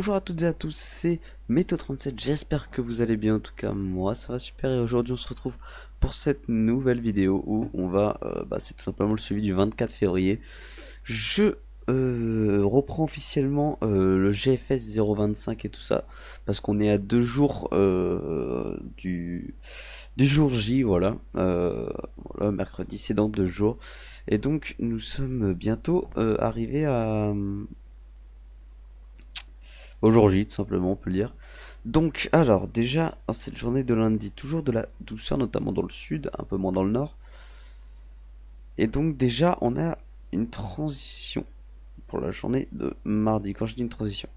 Bonjour à toutes et à tous, c'est Meto37, j'espère que vous allez bien, en tout cas moi ça va super et aujourd'hui on se retrouve pour cette nouvelle vidéo où on va, c'est tout simplement le suivi du 24 février. Je reprends officiellement le GFS 025 et tout ça, parce qu'on est à 2 jours du jour J, voilà, mercredi c'est dans 2 jours. Et donc nous sommes bientôt arrivés à au jour J, tout simplement, on peut le dire. Donc, alors, déjà, en cette journée de lundi, toujours de la douceur, notamment dans le sud, un peu moins dans le nord. Et donc, déjà, on a une transition pour la journée de mardi. Quand je dis une transition,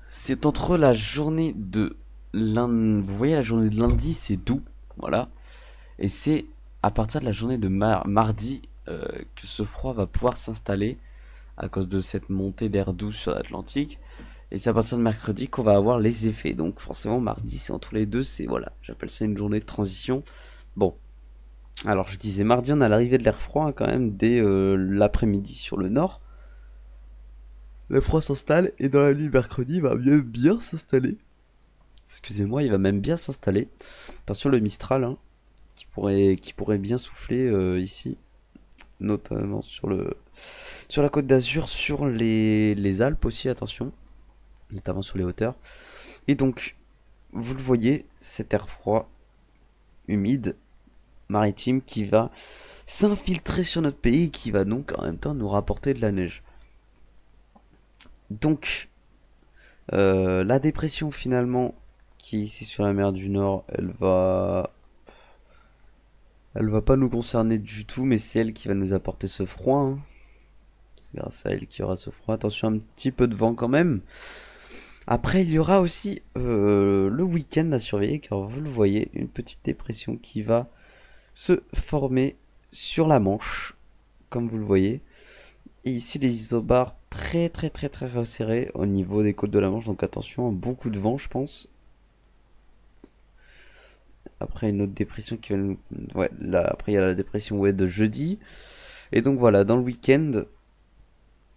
c'est entre la journée de lundi. Vous voyez, la journée de lundi, c'est doux, voilà. Et c'est à partir de la journée de mardi que ce froid va pouvoir s'installer à cause de cette montée d'air doux sur l'Atlantique. Et c'est à partir de mercredi qu'on va avoir les effets. Donc forcément mardi c'est entre les deux, c'est voilà, j'appelle ça une journée de transition. Bon, alors je disais mardi on a l'arrivée de l'air froid hein, quand même dès l'après-midi sur le nord. Le froid s'installe et dans la nuit mercredi il va mieux bien s'installer. Excusez-moi, il va même bien s'installer. Attention le Mistral hein, qui pourrait bien souffler ici, notamment sur la côte d'Azur, sur les Alpes aussi, attention, notamment sur les hauteurs. Et donc, vous le voyez, cet air froid, humide, maritime, qui va s'infiltrer sur notre pays et qui va donc en même temps nous rapporter de la neige. Donc, la dépression finalement, qui est ici sur la mer du Nord, elle va pas nous concerner du tout, mais c'est elle qui va nous apporter ce froid, hein. C'est grâce à elle qu'il y aura ce froid. Attention, un petit peu de vent quand même. Après, il y aura aussi le week-end à surveiller, car vous le voyez, une petite dépression qui va se former sur la Manche, comme vous le voyez. Et ici, les isobars très très très très resserrés au niveau des côtes de la Manche, donc attention, beaucoup de vent, je pense. Après, une autre dépression qui va nous... Ouais, là, après, il y a la dépression ouais, de jeudi. Et donc voilà, dans le week-end,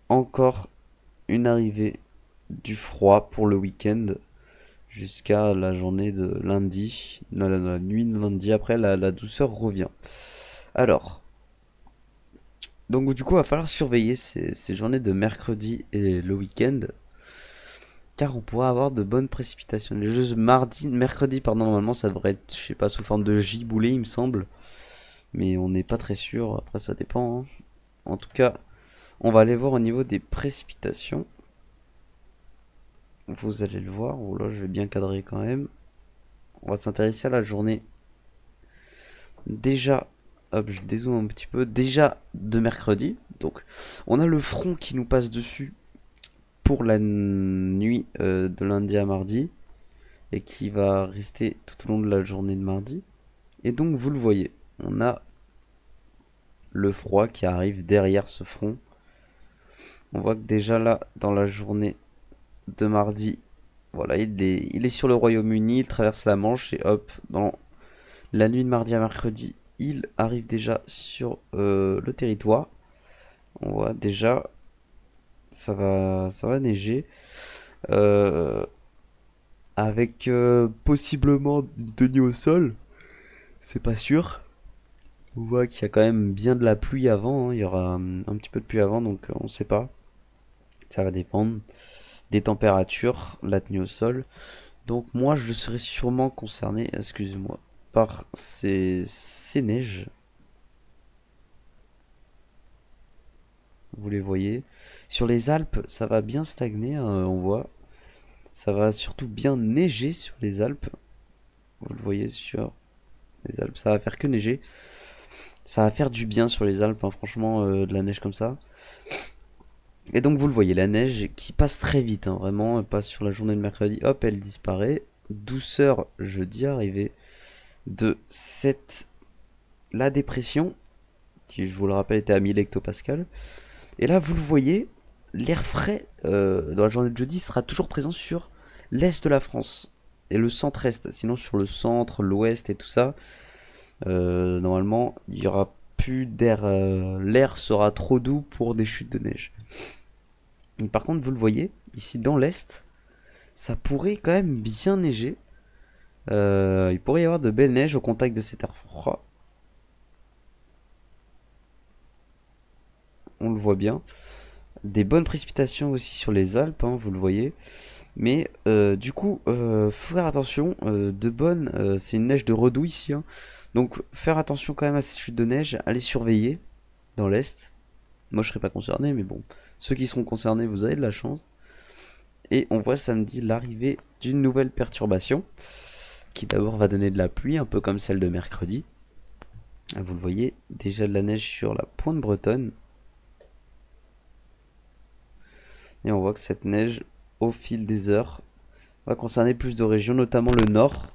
encore une arrivée du froid pour le week-end jusqu'à la journée de lundi, la nuit de lundi. Après, la douceur revient. Alors, donc du coup, il va falloir surveiller ces journées de mercredi et le week-end, car on pourra avoir de bonnes précipitations. Les jeux mercredi, pardon, normalement, ça devrait être, je sais pas, sous forme de giboulée, il me semble, mais on n'est pas très sûr. Après, ça dépend, hein. En tout cas, on va aller voir au niveau des précipitations. Vous allez le voir. Oh là, je vais bien cadrer quand même. On va s'intéresser à la journée. Déjà, hop, je dézoome un petit peu. Déjà de mercredi. Donc, on a le front qui nous passe dessus pour la nuit de lundi à mardi. Et qui va rester tout au long de la journée de mardi. Et donc, vous le voyez, on a le froid qui arrive derrière ce front. On voit que déjà là, dans la journée de mardi, voilà, il est sur le Royaume-Uni, il traverse la Manche et hop, dans la nuit de mardi à mercredi, il arrive déjà sur le territoire. On voit déjà, ça va neiger. Euh, avec possiblement de nuit au sol, c'est pas sûr. On voit qu'il y a quand même bien de la pluie avant, hein. Il y aura un petit peu de pluie avant, donc on sait pas. Ça va dépendre des températures, la tenue au sol. Donc moi je serai sûrement concerné, excusez-moi, par ces neiges. Vous les voyez. Sur les Alpes, ça va bien stagner, hein, on voit. Ça va surtout bien neiger sur les Alpes. Vous le voyez sur les Alpes. Ça va faire que neiger. Ça va faire du bien sur les Alpes, hein, franchement, de la neige comme ça. Et donc vous le voyez, la neige qui passe très vite, hein, vraiment, elle passe sur la journée de mercredi, hop, elle disparaît. Douceur jeudi, arrivée de la dépression, qui je vous le rappelle était à 1000 hectopascales. Et là vous le voyez, l'air frais dans la journée de jeudi sera toujours présent sur l'est de la France et le centre-est. Sinon sur le centre, l'ouest et tout ça, normalement il y aura plus d'air, l'air sera trop doux pour des chutes de neige. Mais par contre, vous le voyez, ici dans l'est, ça pourrait quand même bien neiger. Il pourrait y avoir de belles neiges au contact de cet air froid. On le voit bien. Des bonnes précipitations aussi sur les Alpes, hein, vous le voyez. Mais du coup, faut faire attention. C'est une neige de redoux ici, hein. Donc faire attention quand même à ces chutes de neige. Allez surveiller dans l'est. Moi je serai pas concerné, mais bon. Ceux qui seront concernés, vous avez de la chance. Et on voit samedi l'arrivée d'une nouvelle perturbation. Qui d'abord va donner de la pluie, un peu comme celle de mercredi. Vous le voyez, déjà de la neige sur la pointe bretonne. Et on voit que cette neige, au fil des heures, va concerner plus de régions, notamment le nord.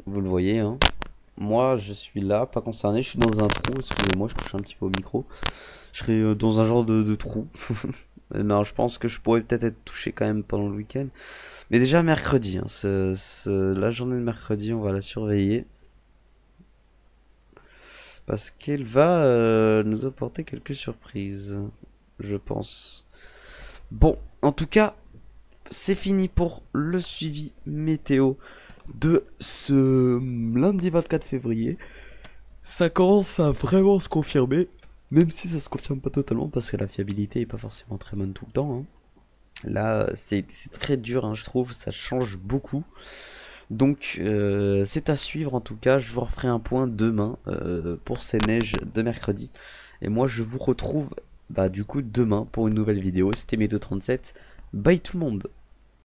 Vous le voyez, hein. Moi, je suis là, pas concerné, je suis dans un trou. Excusez-moi, je touche un petit peu au micro. Je serai dans un genre de trou. Non, je pense que je pourrais peut-être être touché quand même pendant le week-end. Mais déjà mercredi, hein, la journée de mercredi, on va la surveiller. Parce qu'elle va nous apporter quelques surprises, je pense. Bon, en tout cas, c'est fini pour le suivi météo de ce lundi 24 février. Ça commence à vraiment se confirmer, même si ça se confirme pas totalement parce que la fiabilité est pas forcément très bonne tout le temps, hein. Là, c'est très dur, hein, je trouve, ça change beaucoup. Donc, c'est à suivre en tout cas. Je vous referai un point demain pour ces neiges de mercredi. Et moi, je vous retrouve du coup demain pour une nouvelle vidéo. C'était Météo 37. Bye tout le monde!